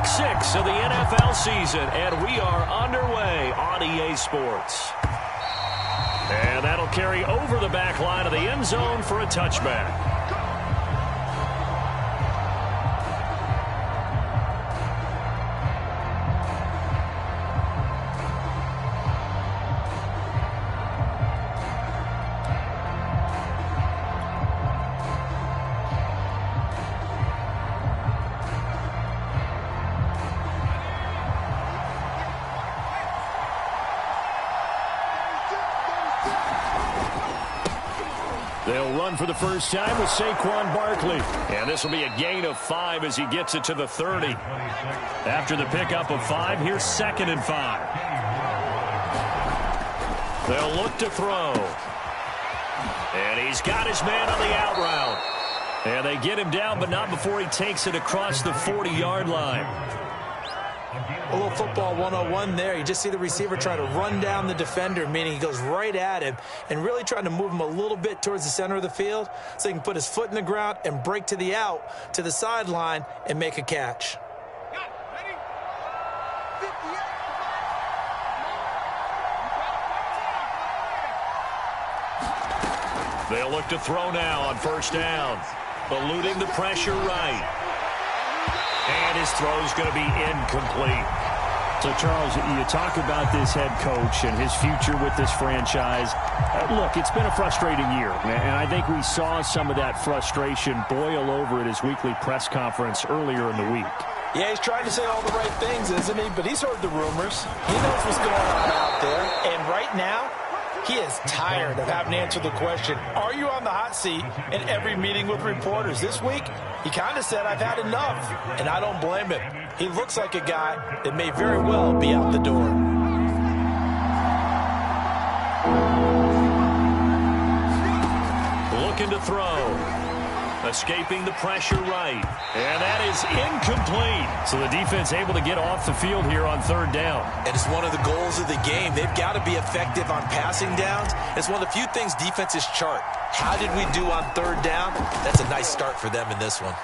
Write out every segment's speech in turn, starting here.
Week 6 of the NFL season, and we are underway on EA Sports. And that'll carry over the back line of the end zone for a touchback. They'll run for the first time with Saquon Barkley. And this will be a gain of 5 as he gets it to the 30. After the pickup of 5, here's 2nd and 5. They'll look to throw. And he's got his man on the out route. And they get him down, but not before he takes it across the 40-yard line. A little football 101 there. You just see the receiver try to run down the defender, meaning he goes right at him and really trying to move him a little bit towards the center of the field so he can put his foot in the ground and break to the out, to the sideline, and make a catch. They'll look to throw now on first down. Eluding the pressure right. And his throw's going to be incomplete. So, Charles, you talk about this head coach and his future with this franchise. Look, it's been a frustrating year, and I think we saw some of that frustration boil over at his weekly press conference earlier in the week. Yeah, he's trying to say all the right things, isn't he? But he's heard the rumors. He knows what's going on out there. And right now, he is tired of having to answer the question, are you on the hot seat in every meeting with reporters? This week, he kind of said, I've had enough, and I don't blame him. He looks like a guy that may very well be out the door. Looking to throw. Escaping the pressure right. And that is incomplete. So the defense able to get off the field here on third down. And it's one of the goals of the game. They've got to be effective on passing downs. It's one of the few things defenses chart. How did we do on third down? That's a nice start for them in this one.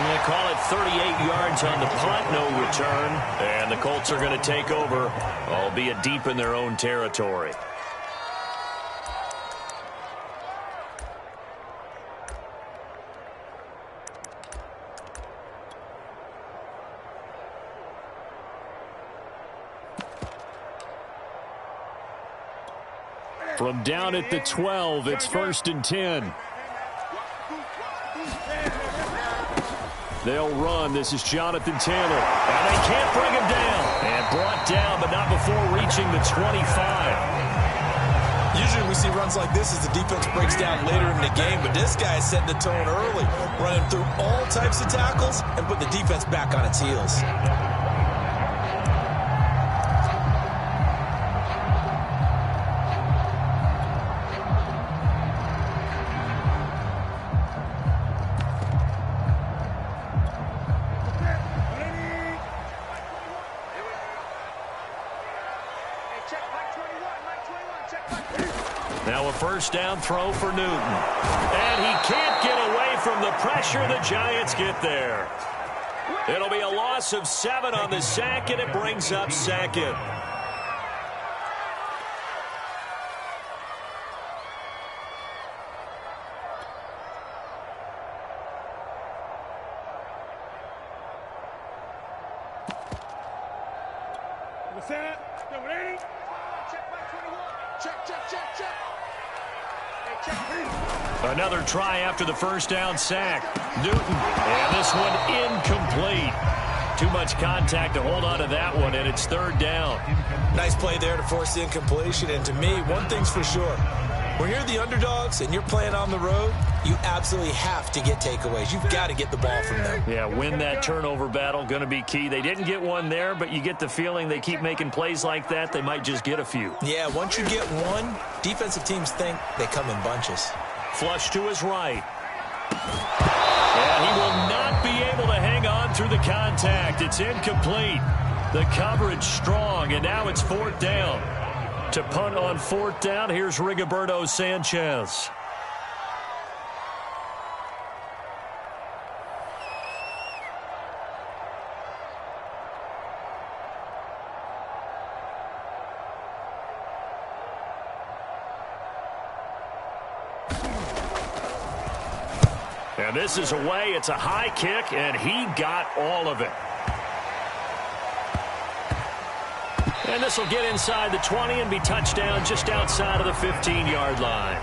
They call it 38 yards on the punt, no return. And the Colts are going to take over, albeit deep in their own territory. From down at the 12, it's 1st and 10. They'll run. This is Jonathan Taylor. And they can't bring him down. And brought down, but not before reaching the 25. Usually we see runs like this as the defense breaks down later in the game, but this guy is setting the tone early, running through all types of tackles and put the defense back on its heels. Now a first down throw for Newton. And he can't get away from the pressure. The Giants get there. It'll be a loss of 7 on the sack, and it brings up 2nd. Another try after the first down sack. Newton, and this one incomplete. Too much contact to hold on to that one, and it's 3rd down. Nice play there to force the incompletion, and to me, one thing's for sure. When you're the underdogs and you're playing on the road, you absolutely have to get takeaways. You've got to get the ball from them. Yeah, win that turnover battle, going to be key. They didn't get one there, but you get the feeling they keep making plays like that, they might just get a few. Yeah, once you get one, defensive teams think they come in bunches. Flush to his right. And he will not be able to hang on through the contact. It's incomplete. The coverage strong, and now it's 4th down. To punt on 4th down, here's Rigoberto Sanchez. And this is away. It's a high kick, and he got all of it. And this will get inside the 20 and be touchdown just outside of the 15-yard line.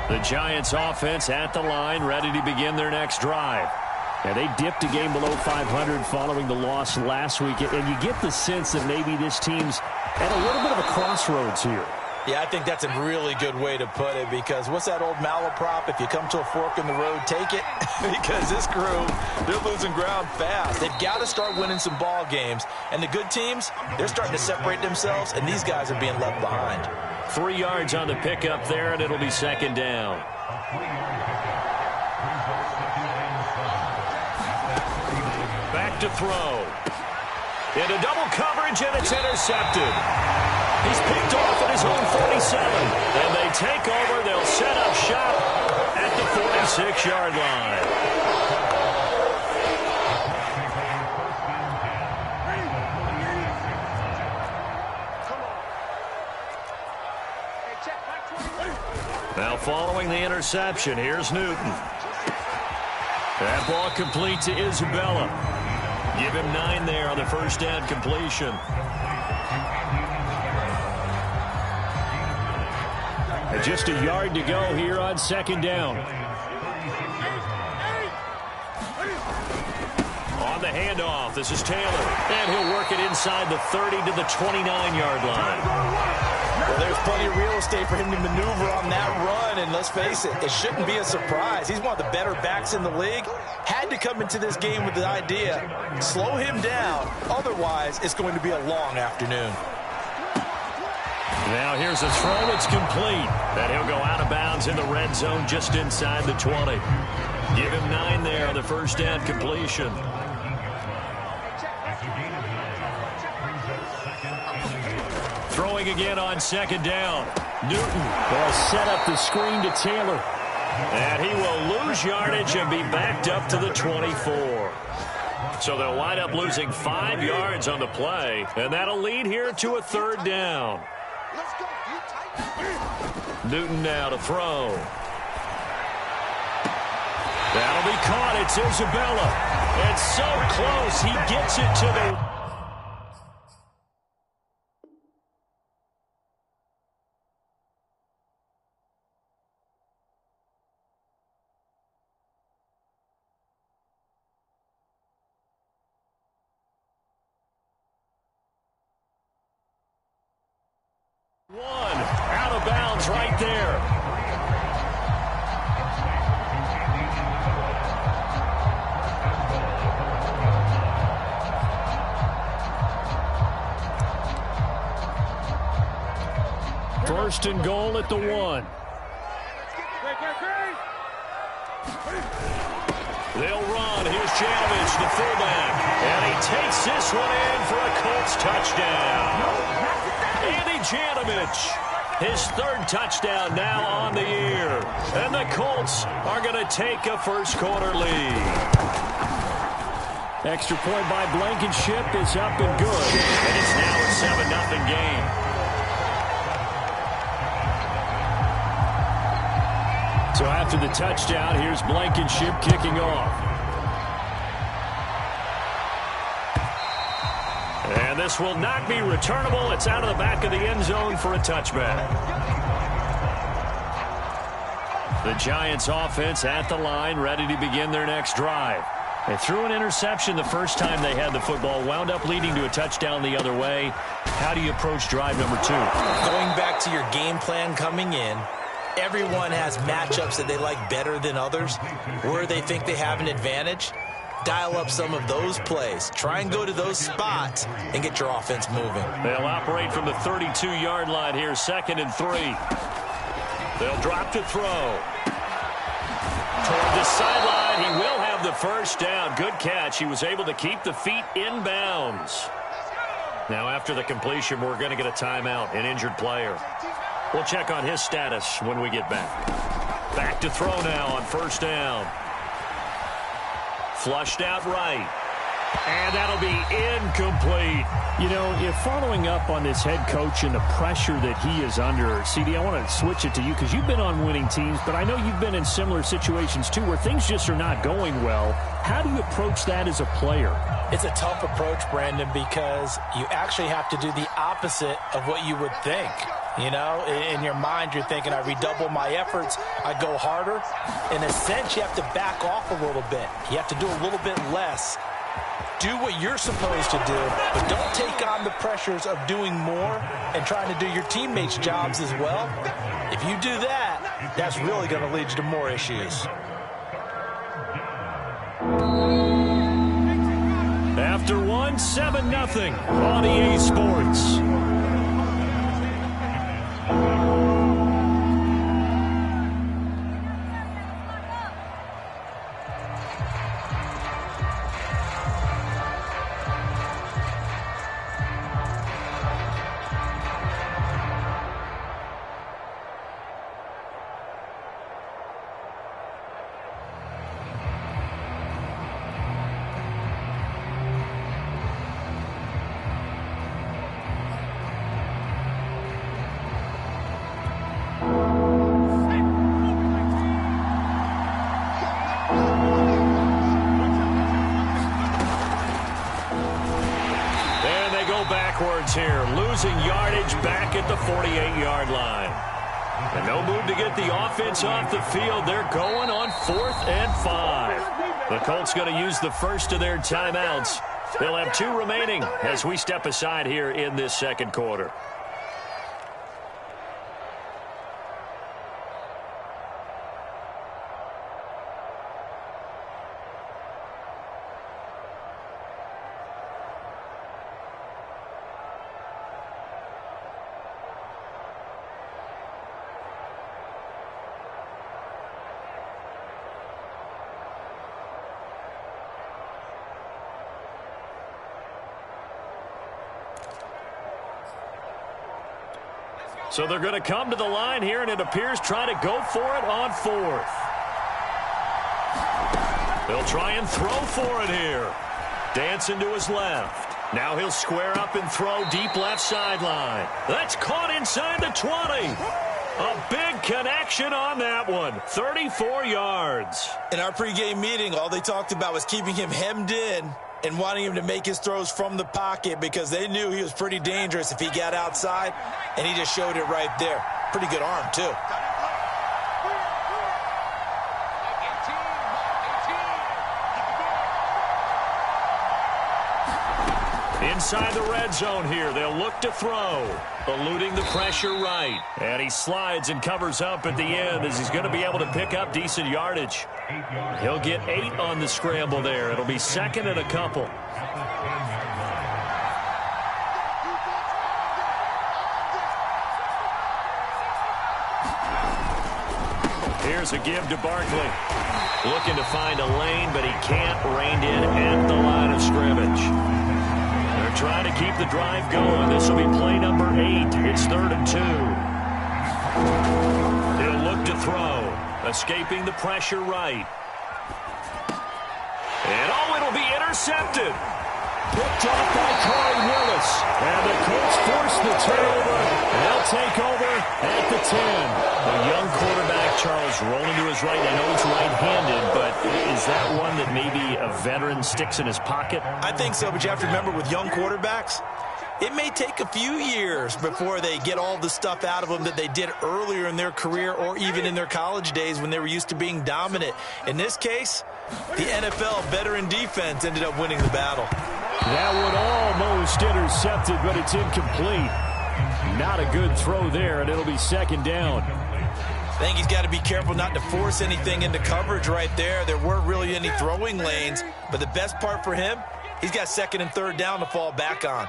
The Giants offense at the line, ready to begin their next drive. And they dipped a game below 500 following the loss last week. And you get the sense that maybe this team's at a little bit of a crossroads here. Yeah, I think that's a really good way to put it, because what's that old malaprop? If you come to a fork in the road, take it. Because this crew, they're losing ground fast. They've got to start winning some ball games. And the good teams, they're starting to separate themselves, and these guys are being left behind. 3 yards on the pickup there, and it'll be second down. Back to throw. Into double coverage, and it's intercepted. He's picked off at his own 47. And they take over. They'll set up shop at the 46-yard line. Now following the interception, here's Newton. That ball complete to Isabella. Give him 9 there on the first down completion. And just a yard to go here on second down. On the handoff, this is Taylor. And he'll work it inside the 30 to the 29-yard line. Well, there's plenty of real estate for him to maneuver on that run, and let's face it, it shouldn't be a surprise. He's one of the better backs in the league. Had to come into this game with the idea, slow him down, otherwise it's going to be a long afternoon. Now here's a throw, it's complete. And he'll go out of bounds in the red zone just inside the 20. Give him 9 there on the first down completion. Throwing again on second down. Newton will set up the screen to Taylor. And he will lose yardage and be backed up to the 24. So they'll wind up losing 5 yards on the play. And that'll lead here to a third down. Newton now to throw. That'll be caught. It's Isabella. And so close. He gets it to the... Out of bounds right there. First and goal at the 1. They'll run. Here's Janovich, the fullback. And he takes this one in for a Colts touchdown. Andy Janovich, his 3rd touchdown now on the year. And the Colts are going to take a first-quarter lead. Extra point by Blankenship is up and good. And it's now a 7-0 game. So after the touchdown, here's Blankenship kicking off. And this will not be returnable. It's out of the back of the end zone for a touchback. The Giants offense at the line, ready to begin their next drive. They threw an interception the first time they had the football, wound up leading to a touchdown the other way. How do you approach drive number 2? Going back to your game plan coming in, everyone has matchups that they like better than others, where they think they have an advantage. Dial up some of those plays. Try and go to those spots and get your offense moving. They'll operate from the 32-yard line here, 2nd and 3. They'll drop to throw. Toward the sideline, he will have the first down. Good catch. He was able to keep the feet in bounds. Now after the completion, we're going to get a timeout, an injured player. We'll check on his status when we get back. Back to throw now on first down. Flushed out right. And that'll be incomplete. You know, if following up on this head coach and the pressure that he is under, CD, I want to switch it to you because you've been on winning teams, but I know you've been in similar situations too where things just are not going well. How do you approach that as a player? It's a tough approach, Brandon, because you actually have to do the opposite of what you would think. You know, in your mind, you're thinking, I redouble my efforts, I go harder. In a sense, you have to back off a little bit. You have to do a little bit less. Do what you're supposed to do, but don't take on the pressures of doing more and trying to do your teammates' jobs as well. If you do that, that's really going to lead you to more issues. After one, 7-0 on EA Sports. Backwards here, losing yardage back at the 48-yard line. And no move to get the offense off the field. They're going on 4th and 5. The Colts going to use the first of their timeouts. They'll have 2 remaining as we step aside here in this second quarter. So they're going to come to the line here, and it appears trying to go for it on 4th. They'll try and throw for it here. Dancing to his left. Now he'll square up and throw deep left sideline. That's caught inside the 20. A big connection on that one. 34 yards. In our pregame meeting, all they talked about was keeping him hemmed in and wanting him to make his throws from the pocket because they knew he was pretty dangerous if he got outside, and he just showed it right there. Pretty good arm, too. Inside the red zone here, they'll look to throw. Eluding the pressure right. And he slides and covers up at the end as he's going to be able to pick up decent yardage. He'll get 8 on the scramble there. It'll be 2nd and a couple. Here's a give to Barkley. Looking to find a lane, but he can't. Reined in at the line of scrimmage. They're trying to keep the drive going. This will be play number 8. It's 3rd and 2. He'll look to throw. Escaping the pressure right. And it'll be intercepted. Picked off by Corey Willis. And the Colts force the turnover. They'll take over at the 10. A young quarterback, Charles, rolling to his right. I know he's right-handed, but is that one that maybe a veteran sticks in his pocket? I think so, but you have to remember with young quarterbacks, it may take a few years before they get all the stuff out of them that they did earlier in their career or even in their college days when they were used to being dominant. In this case, the NFL veteran defense ended up winning the battle. That one almost intercepted, but it's incomplete. Not a good throw there, and it'll be 2nd down. I think he's got to be careful not to force anything into coverage right there. There weren't really any throwing lanes, but the best part for him, he's got 2nd and 3rd down to fall back on.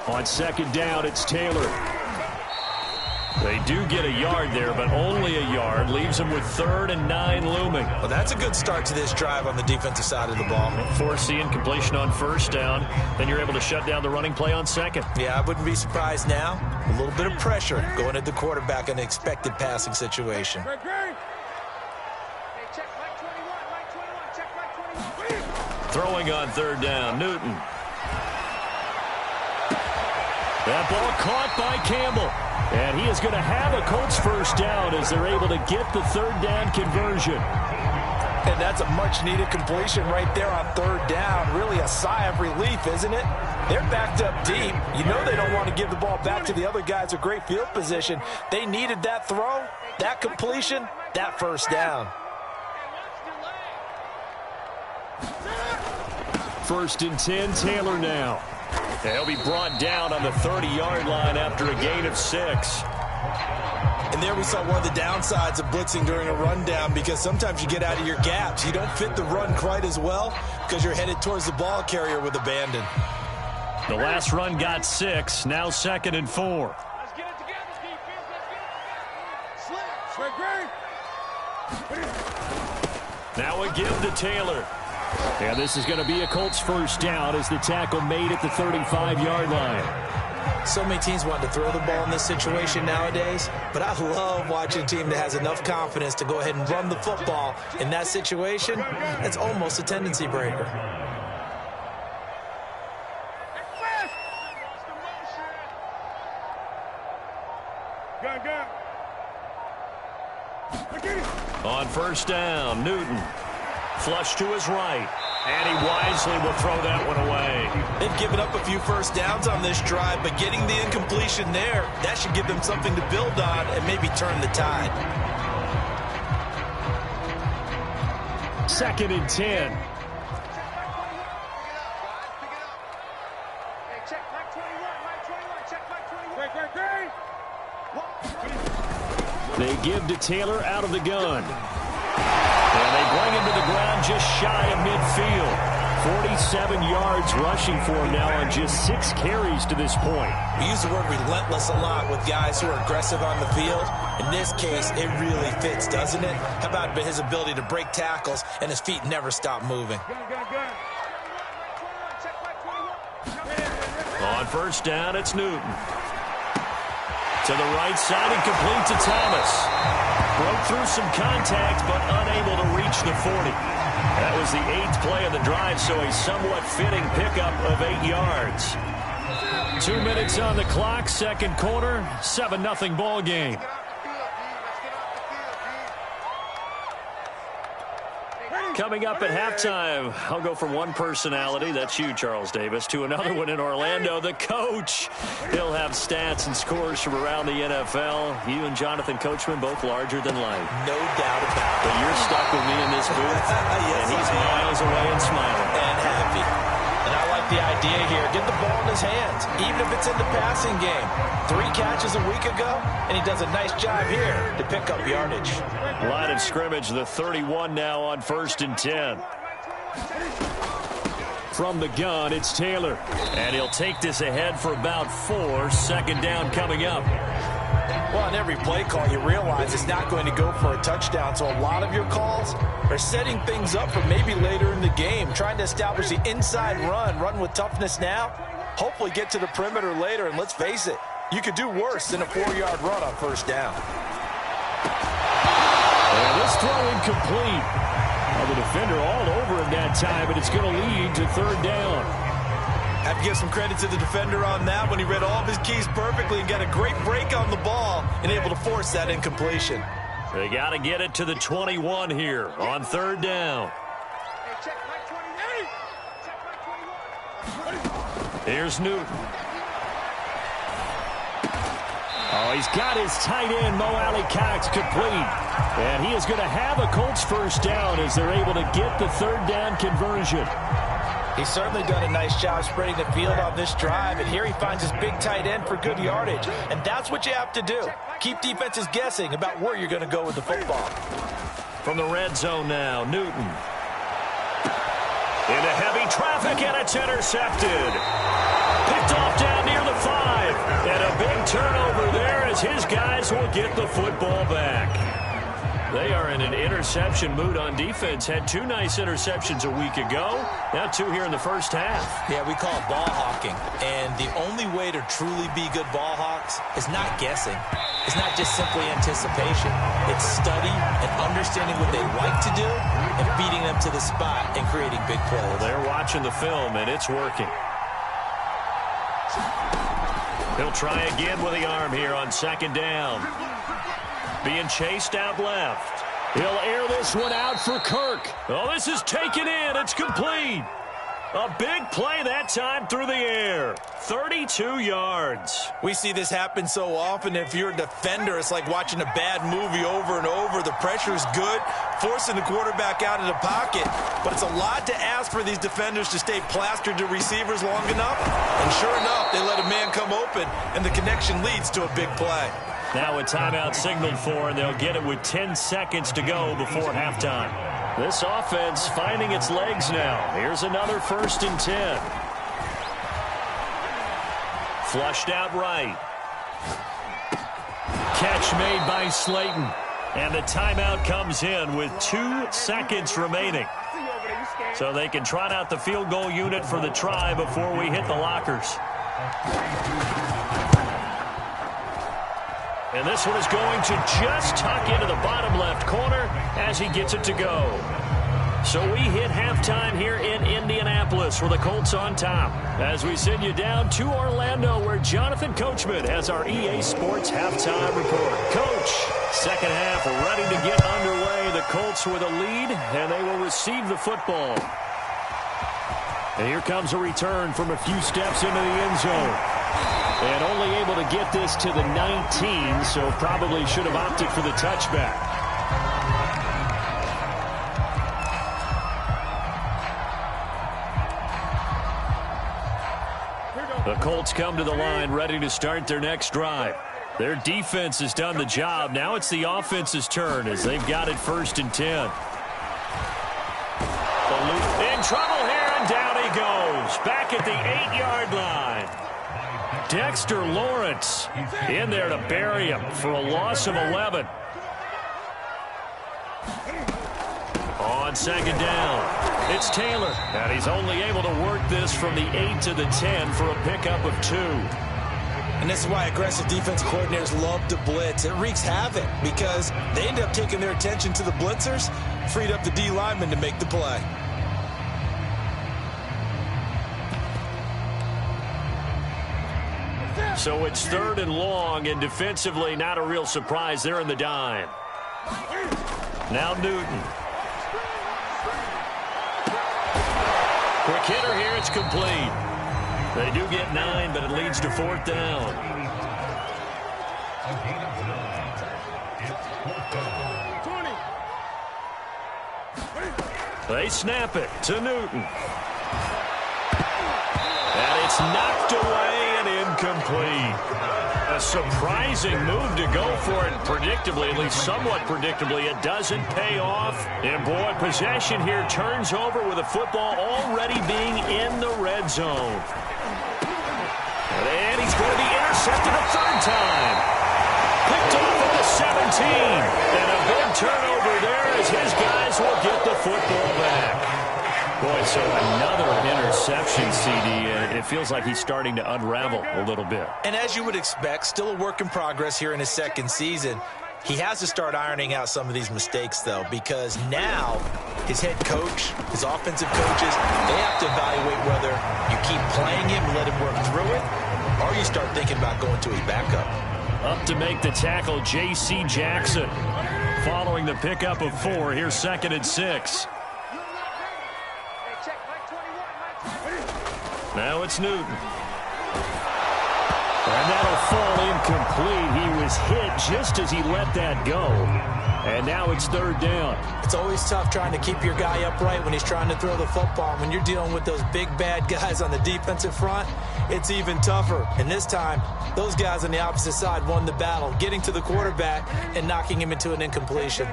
On 2nd down, it's Taylor. They do get a yard there, but only a yard. Leaves them with 3rd and 9 looming. Well, that's a good start to this drive on the defensive side of the ball. Force the incompletion on 1st down. Then you're able to shut down the running play on 2nd. Yeah, I wouldn't be surprised now. A little bit of pressure going at the quarterback in an expected passing situation. Throwing on 3rd down, Newton. That ball caught by Campbell. And he is going to have a Colts 1st down as they're able to get the 3rd down conversion. And that's a much-needed completion right there on 3rd down. Really a sigh of relief, isn't it? They're backed up deep. You know they don't want to give the ball back to the other guys a great field position. They needed that throw, that completion, that 1st down. 1st and 10, Taylor now. They'll be brought down on the 30-yard line after a gain of 6. And there we saw one of the downsides of blitzing during a rundown, because sometimes you get out of your gaps. You don't fit the run quite as well because you're headed towards the ball carrier with abandon. The last run got 6. Now 2nd and 4. Let's get it together, defense. Let's get it. Now a give to Taylor. And this is going to be a Colts 1st down as the tackle made at the 35-yard line. So many teams want to throw the ball in this situation nowadays, but I love watching a team that has enough confidence to go ahead and run the football. In that situation, it's almost a tendency breaker. On 1st down, Newton. Flush to his right. And he wisely will throw that one away. They've given up a few 1st downs on this drive, but getting the incompletion there, that should give them something to build on and maybe turn the tide. 2nd and 10. They give to Taylor out of the gun. And they bring him to the ground just shy of midfield. 47 yards rushing for him now on just 6 carries to this point. We use the word relentless a lot with guys who are aggressive on the field. In this case, it really fits, doesn't it? How about his ability to break tackles and his feet never stop moving? On 1st down, it's Newton. To the right side and complete to Thomas. Broke through some contact, but unable to reach the 40. That was the 8th play of the drive, so a somewhat fitting pickup of 8 yards. 2 minutes on the clock, 2nd quarter, 7-0 ball game. Coming up at halftime, I'll go from one personality, that's you, Charles Davis, to another one in Orlando, the coach. He'll have stats and scores from around the NFL. You and Jonathan Coachman, both larger than life. No doubt about it. But you're stuck with me in this booth, Yes, and he's miles away and smiling. And happy. And I like the idea here. Get the ball in his hands, even if it's in the passing game. 3 catches a week ago, and he does a nice job here to pick up yardage. Line of scrimmage, the 31 now on 1st and 10. From the gun, it's Taylor. And he'll take this ahead for about 4. 2nd down coming up. Well, on every play call, you realize it's not going to go for a touchdown. So a lot of your calls are setting things up for maybe later in the game, trying to establish the inside run with toughness now, hopefully get to the perimeter later. And let's face it, you could do worse than a 4-yard run on 1st down. And this throw incomplete. Well, the defender all over him that time, but it's going to lead to 3rd down. Have to give some credit to the defender on that when he read all of his keys perfectly and got a great break on the ball and able to force that incompletion. They got to get it to the 21 here on 3rd down. Here's Newton. Oh, he's got his tight end, Mo Alley Cox, complete. And he is going to have a Colts 1st down as they're able to get the 3rd down conversion. He's certainly done a nice job spreading the field on this drive, and here he finds his big tight end for good yardage. And that's what you have to do. Keep defenses guessing about where you're going to go with the football. From the red zone now, Newton. Into heavy traffic, and it's intercepted. Picked off down near the 5. And a big turnover there as his guys will get the football back. They are in an interception mood on defense. Had 2 nice interceptions a week ago. Now 2 here in the first half. Yeah, we call it ball hawking. And the only way to truly be good ball hawks is not guessing. It's not just simply anticipation. It's study and understanding what they like to do and beating them to the spot and creating big plays. Well, they're watching the film, and it's working. He'll try again with the arm here on second down. Being chased out left. He'll air this one out for Kirk. Oh, this is taken in. It's complete. A big play that time through the air. 32 yards. We see this happen so often. If you're a defender, it's like watching a bad movie over and over. The pressure is good, forcing the quarterback out of the pocket. But it's a lot to ask for these defenders to stay plastered to receivers long enough. And sure enough, they let a man come open, and the connection leads to a big play. Now a timeout signaled for, and they'll get it with 10 seconds to go before halftime. This offense finding its legs now. Here's another 1st and 10. Flushed out right. Catch made by Slayton. And the timeout comes in with 2 seconds remaining. So they can trot out the field goal unit for the try before we hit the lockers. And this one is going to just tuck into the bottom left corner as he gets it to go. So we hit halftime here in Indianapolis with the Colts on top. As we send you down to Orlando, where Jonathan Coachman has our EA Sports halftime report. Coach, second half ready to get underway. The Colts with a lead, and they will receive the football. And here comes a return from a few steps into the end zone. And only able to get this to the 19, so probably should have opted for the touchback. The Colts come to the line ready to start their next drive. Their defense has done the job. Now it's the offense's turn as they've got it 1st and 10. In trouble here, and down he goes. Back at the 8-yard line. Dexter Lawrence in there to bury him for a loss of 11. On second down, it's Taylor, and he's only able to work this from the 8 to the 10 for a pickup of 2. And this is why aggressive defense coordinators love to blitz. It wreaks havoc because they end up taking their attention to the blitzers, freed up the D lineman to make the play. So it's 3rd and long, and defensively not a real surprise. They're in the dime. Now Newton. Quick hitter here, it's complete. They do get 9, but it leads to 4th down. They snap it to Newton. And it's knocked away and incomplete. A surprising move to go for it. Predictably, at least somewhat predictably, it doesn't pay off. And boy, possession here turns over with the football already being in the red zone. And he's going to be intercepted a 3rd time. Picked off at the 17. And a big turnover there as his guys will get the football back. Boy, so another interception, CD. It feels like he's starting to unravel a little bit. And as you would expect, still a work in progress here in his 2nd season. He has to start ironing out some of these mistakes, though, because now his head coach, his offensive coaches, they have to evaluate whether you keep playing him and let him work through it, or you start thinking about going to a backup. Up to make the tackle, J.C. Jackson. Following the pickup of 4, here's 2nd and 6. Now it's Newton. And that'll fall incomplete. He was hit just as he let that go. And now it's 3rd down. It's always tough trying to keep your guy upright when he's trying to throw the football. When you're dealing with those big, bad guys on the defensive front, it's even tougher. And this time, those guys on the opposite side won the battle, getting to the quarterback and knocking him into an incompletion.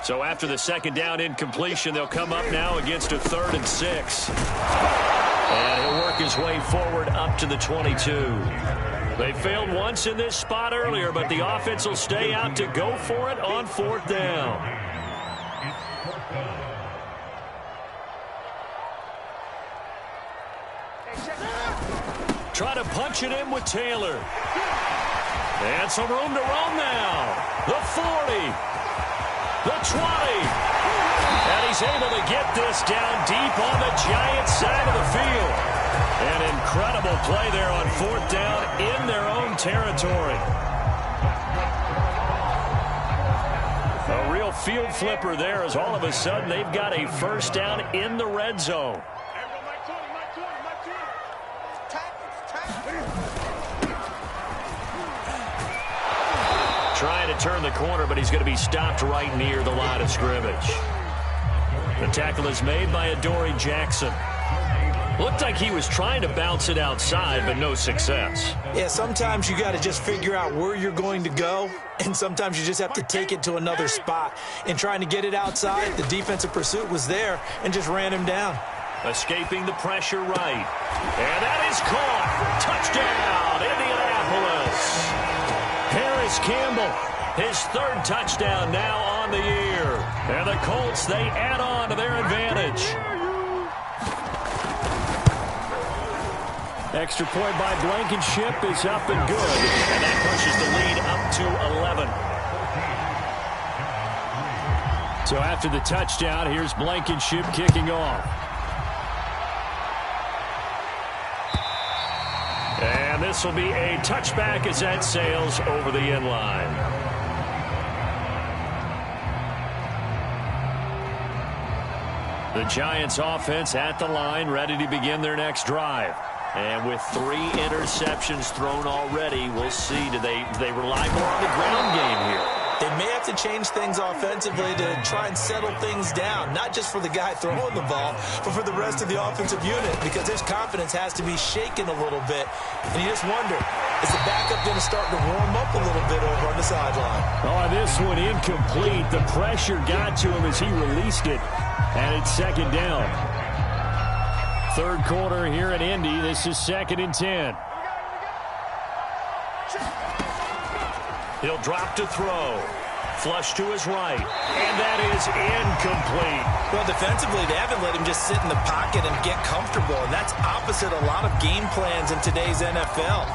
So after the 2nd down incompletion, they'll come up now against a 3rd and 6. And he'll work his way forward up to the 22. They failed once in this spot earlier, but the offense will stay out to go for it on 4th down. Try to punch it in with Taylor. And some room to roam now. The 40. The 20. And he's able to get this down deep on the Giants side of the field. An incredible play there on 4th down in their own territory. A real field flipper there as all of a sudden they've got a 1st down in the red zone. Trying to turn the corner, but he's going to be stopped right near the line of scrimmage. The tackle is made by Adoree Jackson. Looked like he was trying to bounce it outside, but no success. Yeah, sometimes you got to just figure out where you're going to go, and sometimes you just have to take it to another spot. And trying to get it outside, the defensive pursuit was there and just ran him down. Escaping the pressure right. And that is caught. Touchdown, Indianapolis. Harris Campbell, his 3rd touchdown now on the year. And the Colts, they add on to their advantage. Extra point by Blankenship is up and good. And that pushes the lead up to 11. So after the touchdown, here's Blankenship kicking off. And this will be a touchback as that sails over the end line. The Giants offense at the line, ready to begin their next drive. And with 3 interceptions thrown already, we'll see, do they rely more on the ground game here? They may have to change things offensively to try and settle things down, not just for the guy throwing the ball, but for the rest of the offensive unit, because his confidence has to be shaken a little bit. And you just wonder, is the backup going to start to warm up a little bit over on the sideline? Oh, this one incomplete. The pressure got to him as he released it, and it's 2nd down. 3rd quarter here in Indy. This is 2nd and 10. He'll drop to throw. Flush to his right. And that is incomplete. Well, defensively, they haven't let him just sit in the pocket and get comfortable, and that's opposite a lot of game plans in today's NFL.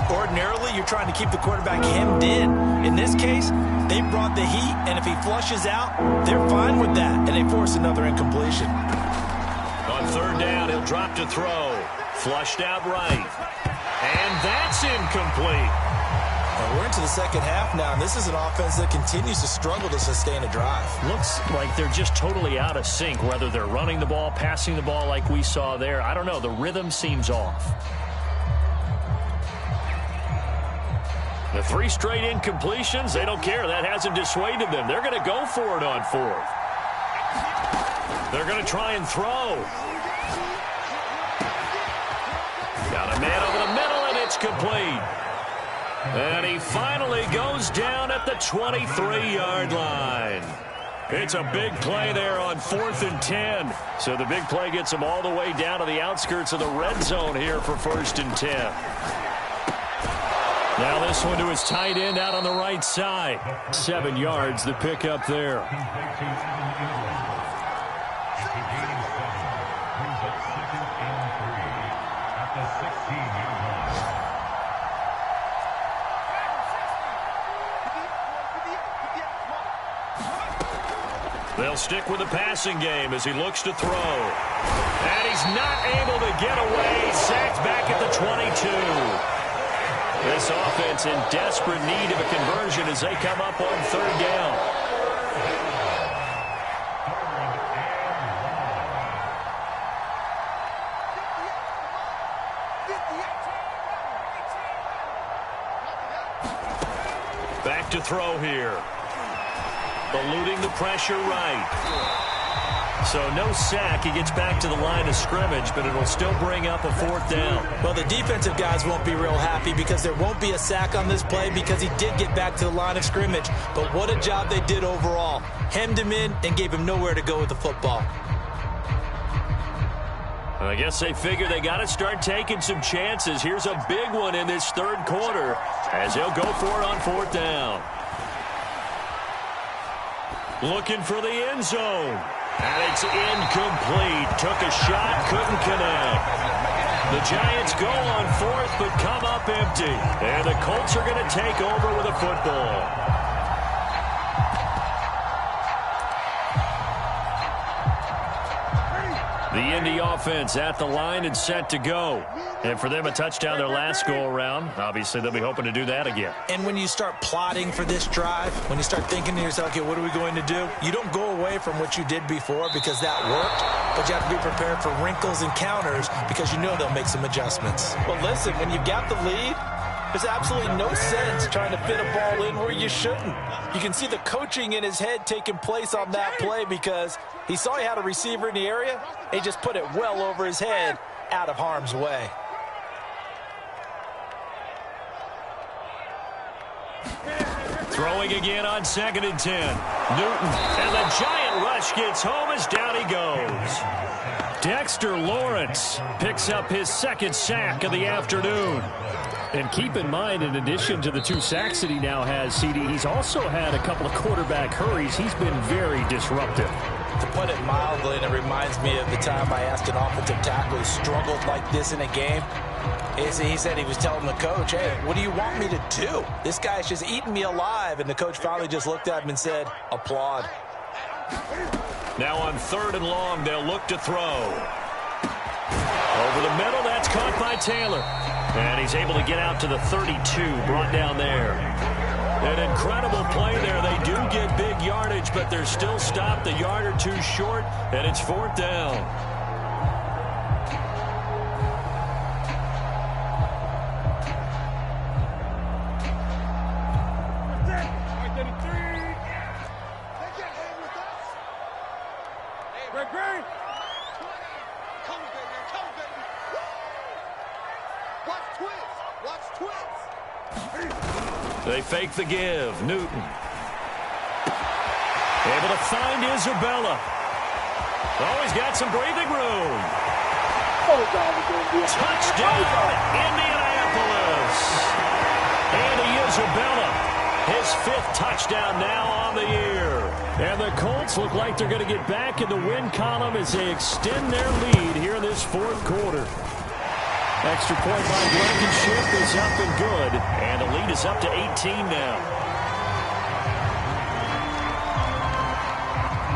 Ordinarily, you're trying to keep the quarterback hemmed in. In this case, they brought the heat, and if he flushes out, they're fine with that, and they force another incompletion. On 3rd down, he'll drop to throw. Flushed out right. And that's incomplete. We're into the 2nd half now, and this is an offense that continues to struggle to sustain a drive. Looks like they're just totally out of sync, whether they're running the ball, passing the ball like we saw there. I don't know. The rhythm seems off. The 3 straight incompletions, they don't care. That hasn't dissuaded them. They're going to go for it on 4th. They're going to try and throw. Got a man over the middle, and it's complete. And he finally goes down at the 23-yard line. It's a big play there on 4th and 10. So the big play gets him all the way down to the outskirts of the red zone here for 1st and 10. Now this one to his tight end out on the right side. 7 yards, the pickup there. They'll stick with the passing game as he looks to throw. And he's not able to get away. Sacked back at the 22. This offense in desperate need of a conversion as they come up on 3rd down. Back to throw here. Eluding the pressure right. So no sack. He gets back to the line of scrimmage, but it'll still bring up a 4th down. Well, the defensive guys won't be real happy because there won't be a sack on this play because he did get back to the line of scrimmage. But what a job they did overall. Hemmed him in and gave him nowhere to go with the football. I guess they figure they got to start taking some chances. Here's a big one in this third quarter as they'll go for it on fourth down. Looking for the end zone. And it's incomplete. Took a shot, couldn't connect. The Giants go on fourth, but come up empty. And the Colts are going to take over with a football. The Indy offense at the line and set to go. And for them, a touchdown their last go-around. Obviously, they'll be hoping to do that again. And when you start plotting for this drive, when you start thinking to yourself, okay, what are we going to do? You don't go away from what you did before because that worked, but you have to be prepared for wrinkles and counters because you know they'll make some adjustments. Well, listen, when you've got the lead, there's absolutely no sense trying to fit a ball in where you shouldn't. You can see the coaching in his head taking place on that play because he saw he had a receiver in the area. He just put it well over his head out of harm's way. Throwing again on 2nd and 10. Newton, and the giant rush gets home as down he goes. Dexter Lawrence picks up his second sack of the afternoon. And keep in mind, in addition to the 2 sacks that he now has, CD, he's also had a couple of quarterback hurries. He's been very disruptive. To put it mildly, and it reminds me of the time I asked an offensive tackle who struggled like this in a game. He said he was telling the coach, hey, what do you want me to do? This guy's just eating me alive. And the coach finally just looked at him and said, applaud. Now on 3rd and long, they'll look to throw. Over the middle, that's caught by Taylor. And he's able to get out to the 32, brought down there. An incredible play there. They do get big yardage, but they're still stopped a yard or 2 short, and it's 4th down. They fake the give. Newton. Able to find Isabella. Oh, he's got some breathing room. Touchdown, Indianapolis. Andy Isabella, his 5th touchdown now on the year. And the Colts look like they're going to get back in the win column as they extend their lead here in this 4th quarter. Extra point by Blankenship is up and good. And the lead is up to 18 now.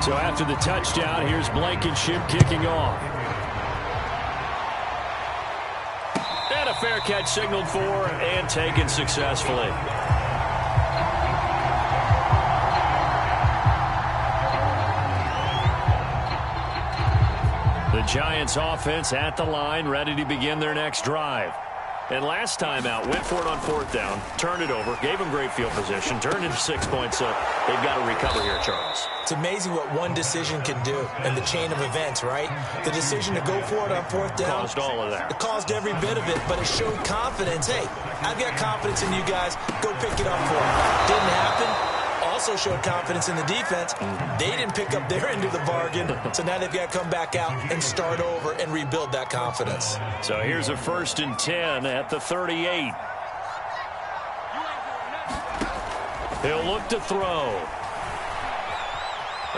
So after the touchdown, here's Blankenship kicking off. And a fair catch signaled for and taken successfully. The Giants offense at the line, ready to begin their next drive. And last time out, went for it on 4th down, turned it over, gave them great field position, turned into 6 points, so they've got to recover here, Charles. It's amazing what one decision can do in the chain of events, right? The decision to go for it on 4th down. Caused all of that. It caused every bit of it, but it showed confidence. Hey, I've got confidence in you guys. Go pick it up for me. Didn't happen. Also showed confidence in the defense. They didn't pick up their end of the bargain, so now they've got to come back out and start over and rebuild that confidence. So here's a 1st and 10 at the 38. He'll look to throw.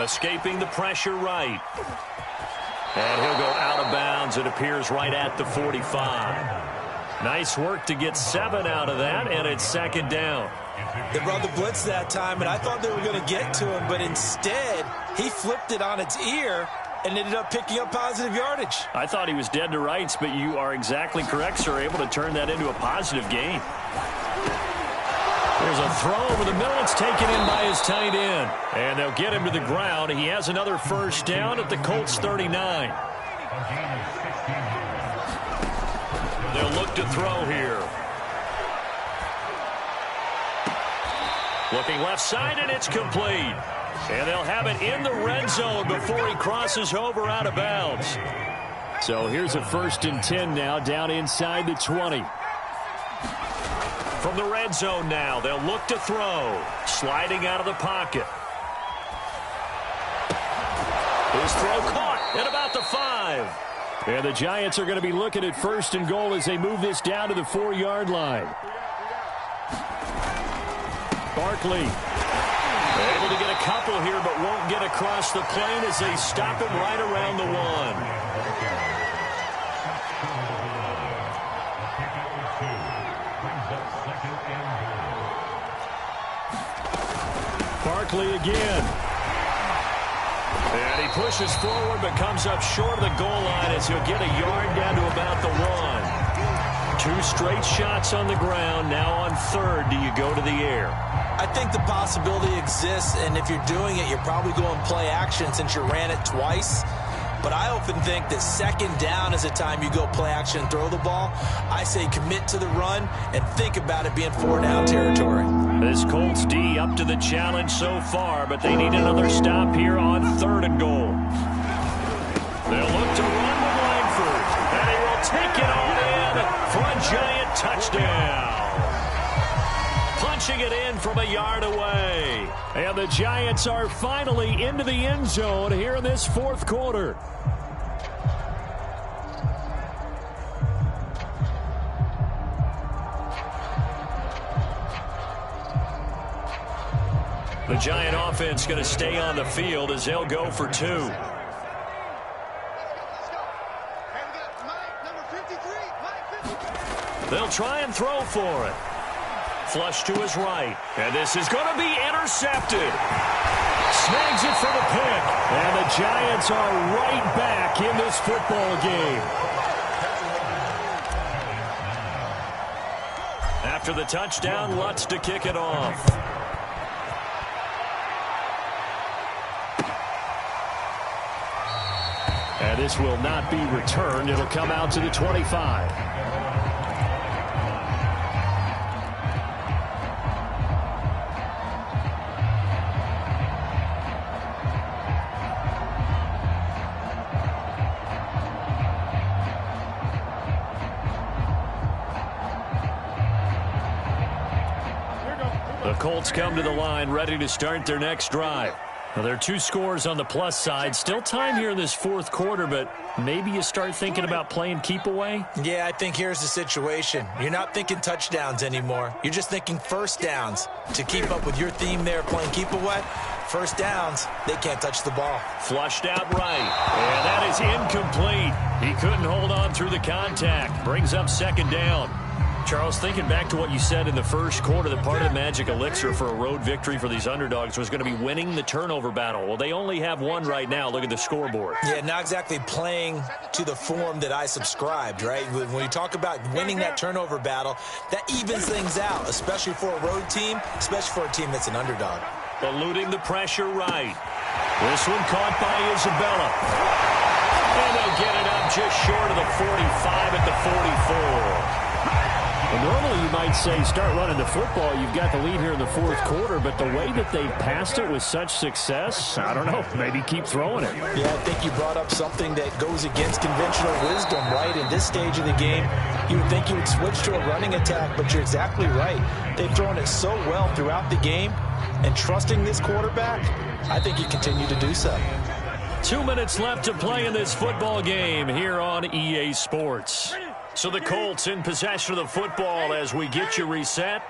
Escaping the pressure right. And he'll go out of bounds. It appears right at the 45. Nice work to get 7 out of that, and it's 2nd down. They brought the blitz that time, and I thought they were going to get to him, but instead, he flipped it on its ear and ended up picking up positive yardage. I thought he was dead to rights, but you are exactly correct, sir, able to turn that into a positive gain. There's a throw over the middle. It's taken in by his tight end. And they'll get him to the ground. He has another 1st down at the Colts 39. They'll look to throw here. Looking left side, and it's complete. And they'll have it in the red zone before he crosses over out of bounds. So here's a 1st and 10 now, down inside the 20. From the red zone now, they'll look to throw. Sliding out of the pocket. His throw caught at about the 5. And the Giants are going to be looking at 1st and goal as they move this down to the 4-yard line. Barkley able to get a couple here, but won't get across the plane as they stop him right around the 1. Barkley again. And he pushes forward but comes up short of the goal line as he'll get a yard down to about the 1. 2 straight shots on the ground. Now on 3rd, do you go to the air? I think the possibility exists, and if you're doing it, you're probably going play action since you ran it twice. But I often think that 2nd down is the time you go play action and throw the ball. I say commit to the run and think about it being 4-down territory. This Colts D up to the challenge so far, but they need another stop here on 3rd and goal. They'll look to run with Langford, and he will take it all in for a Giant touchdown. Punching it in from a yard away. And the Giants are finally into the end zone here in this 4th quarter. The Giant offense going to stay on the field as they'll go for 2. They'll try and throw for it. Flush to his right. And this is going to be intercepted. Snags it for the pick. And the Giants are right back in this football game. After the touchdown, Lutz to kick it off. And this will not be returned. It'll come out to the 25. The Colts come to the line ready to start their next drive. Well, there are 2 scores on the plus side. Still time here in this 4th quarter, but maybe you start thinking about playing keep away? Yeah, I think here's the situation. You're not thinking touchdowns anymore. You're just thinking 1st downs. To keep up with your theme there, playing keep away, 1st downs, they can't touch the ball. Flushed out right. And that is incomplete. He couldn't hold on through the contact. Brings up 2nd down. Charles, thinking back to what you said in the 1st quarter, that part of the magic elixir for a road victory for these underdogs was going to be winning the turnover battle. Well, they only have 1 right now. Look at the scoreboard. Yeah, not exactly playing to the form that I subscribed, right? When you talk about winning that turnover battle, that evens things out, especially for a road team, especially for a team that's an underdog. Eluding the pressure right. This one caught by Isabella. And they'll get it up just short of the 45 at the 44. Well, normally you might say start running the football. You've got the lead here in the 4th quarter, but the way that they passed it with such success, I don't know, maybe keep throwing it. Yeah, I think you brought up something that goes against conventional wisdom, right? In this stage of the game, you would think you would switch to a running attack, but you're exactly right. They've thrown it so well throughout the game, and trusting this quarterback, I think you continue to do so. 2 minutes left to play in this football game here on EA Sports. So the Colts in possession of the football as we get you reset.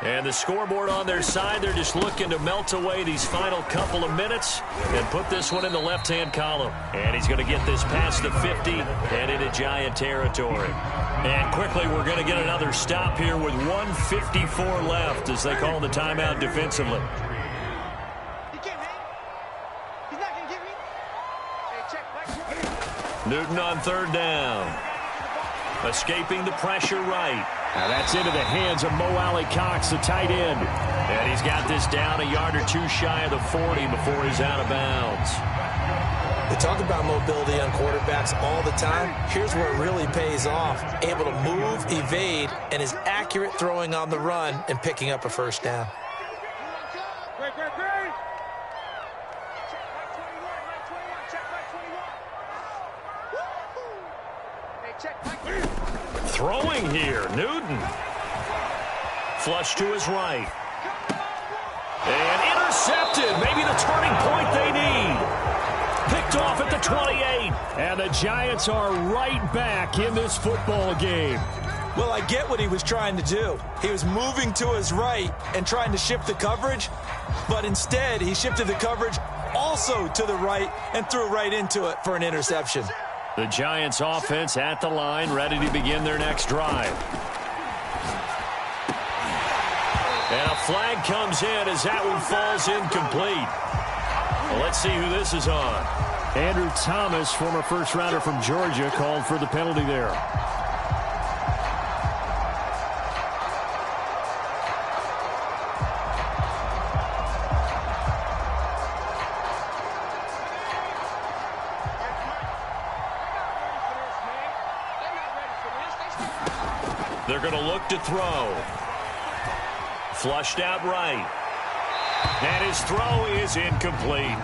And the scoreboard on their side, they're just looking to melt away these final couple of minutes and put this one in the left-hand column. And he's going to get this past the 50 and into Giant territory. And quickly, we're going to get another stop here with 1:54 left as they call the timeout defensively. Newton on 3rd down. Escaping the pressure right. Now that's into the hands of Mo Alley-Cox, the tight end. And he's got this down a yard or 2 shy of the 40 before he's out of bounds. We talk about mobility on quarterbacks all the time. Here's where it really pays off. Able to move, evade, and is accurate throwing on the run and picking up a 1st down. Throwing here, Newton. Flush to his right. And intercepted. Maybe the turning point they need. Picked Picked off at the 28. And the Giants are right back in this football game. Well, I get what he was trying to do. He was moving to his right and trying to shift the coverage, but instead he shifted the coverage also to the right and threw right into it for an interception. The Giants offense at the line, ready to begin their next drive. And a flag comes in as that one falls incomplete. Well, let's see who this is on. Andrew Thomas, former first-rounder from Georgia, called for the penalty there. They're going to look to throw. Flushed out right. And his throw is incomplete.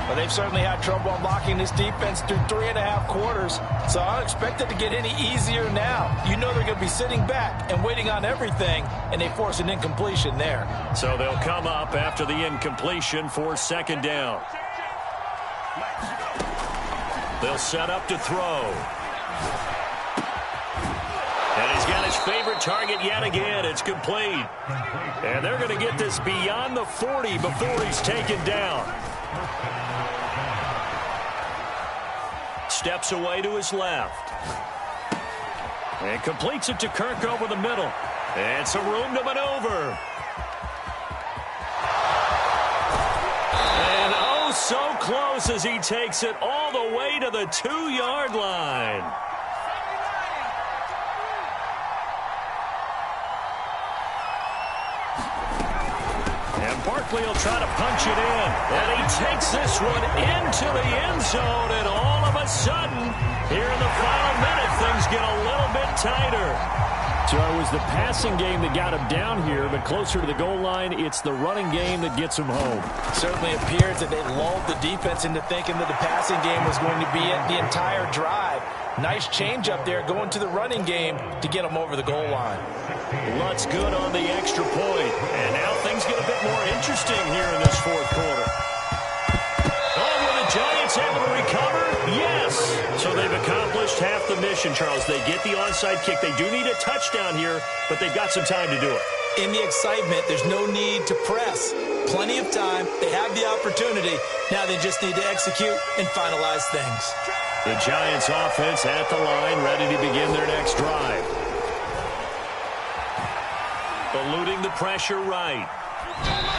Well, they've certainly had trouble unlocking this defense through 3.5 quarters, so I don't expect it to get any easier now. You know they're going to be sitting back and waiting on everything, and they force an incompletion there. So they'll come up after the incompletion for second down. They'll set up to throw. And he's got his favorite target yet again. It's complete. And they're going to get this beyond the 40 before he's taken down. Steps away to his left. And completes it to Kirk over the middle. And some room to maneuver. And oh, so close as he takes it all the way to the 2-yard line. Barkley will try to punch it in. And he takes this one into the end zone. And all of a sudden, here in the final minute, things get a little bit tighter. So it was the passing game that got him down here, but closer to the goal line, it's the running game that gets him home. Certainly appears that they lulled the defense into thinking that the passing game was going to be it the entire drive. Nice change up there going to the running game to get them over the goal line. Lutz good on the extra point. And now things get a bit more interesting here in this fourth quarter. Oh, were the Giants able to recover? Yes. So they've accomplished half the mission, Charles. They get the onside kick. They do need a touchdown here, but they've got some time to do it. In the excitement, there's no need to press. Plenty of time. They have the opportunity. Now they just need to execute and finalize things. The Giants offense at the line, ready to begin their next drive. Eluding the pressure right.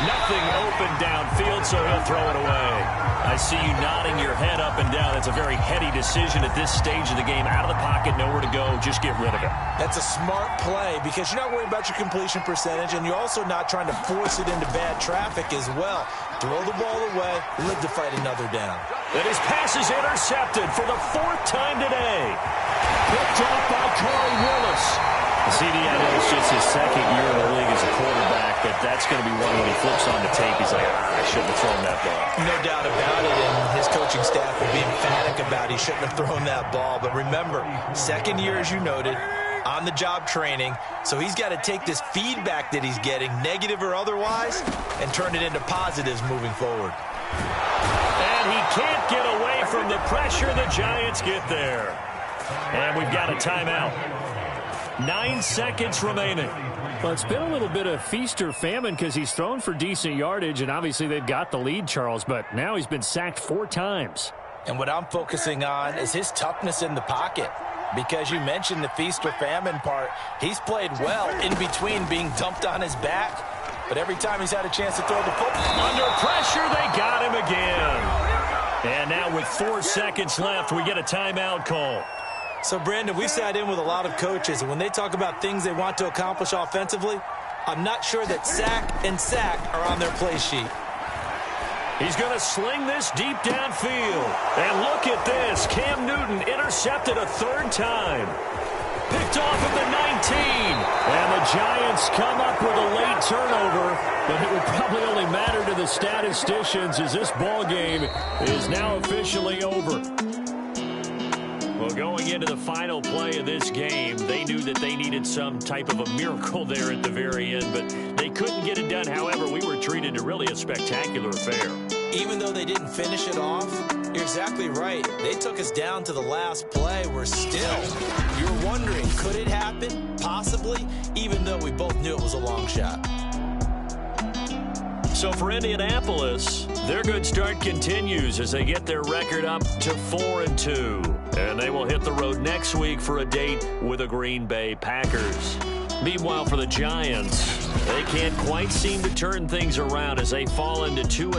Nothing open downfield, so he'll throw it away. I see you nodding your head up and down. It's a very heady decision at this stage of the game. Out of the pocket, nowhere to go. Just get rid of it. That's a smart play because you're not worried about your completion percentage, and you're also not trying to force it into bad traffic as well. Throw the ball away, live to fight another down. And his pass is intercepted for the 4th time today. Picked off by Corey Willis. CD, I know it's just his second year in the league as a quarterback, but that's going to be one when he flips on the tape. He's like, I shouldn't have thrown that ball. No doubt about it, and his coaching staff will be emphatic about he shouldn't have thrown that ball. But remember, second year, as you noted, on-the-job training, so he's got to take this feedback that he's getting, negative or otherwise, and turn it into positives moving forward. And he can't get away from the pressure the Giants get there. And we've got a timeout. 9 seconds remaining. Well, it's been a little bit of feast or famine because he's thrown for decent yardage, and obviously they've got the lead, Charles, but now he's been sacked 4 times. And what I'm focusing on is his toughness in the pocket. Because you mentioned the feast or famine part, he's played well in between being dumped on his back. But every time he's had a chance to throw the football. Under pressure, they got him again. And now with 4 seconds left, we get a timeout call. So, Brandon, we've sat in with a lot of coaches, and when they talk about things they want to accomplish offensively, I'm not sure that sack and sack are on their play sheet. He's going to sling this deep downfield. And look at this. Cam Newton intercepted a 3rd time. Picked off at the 19. And the Giants come up with a late turnover, but it would probably only matter to the statisticians as this ball game is now officially over. Well, going into the final play of this game, they knew that they needed some type of a miracle there at the very end, but they couldn't get it done. However, we were treated to really a spectacular affair. Even though they didn't finish it off, you're exactly right. They took us down to the last play. We're still. You were wondering, could it happen? Possibly, even though we both knew it was a long shot. So for Indianapolis, their good start continues as they get their record up to 4-2. And they will hit the road next week for a date with the Green Bay Packers. Meanwhile, for the Giants, they can't quite seem to turn things around as they fall into 2-4.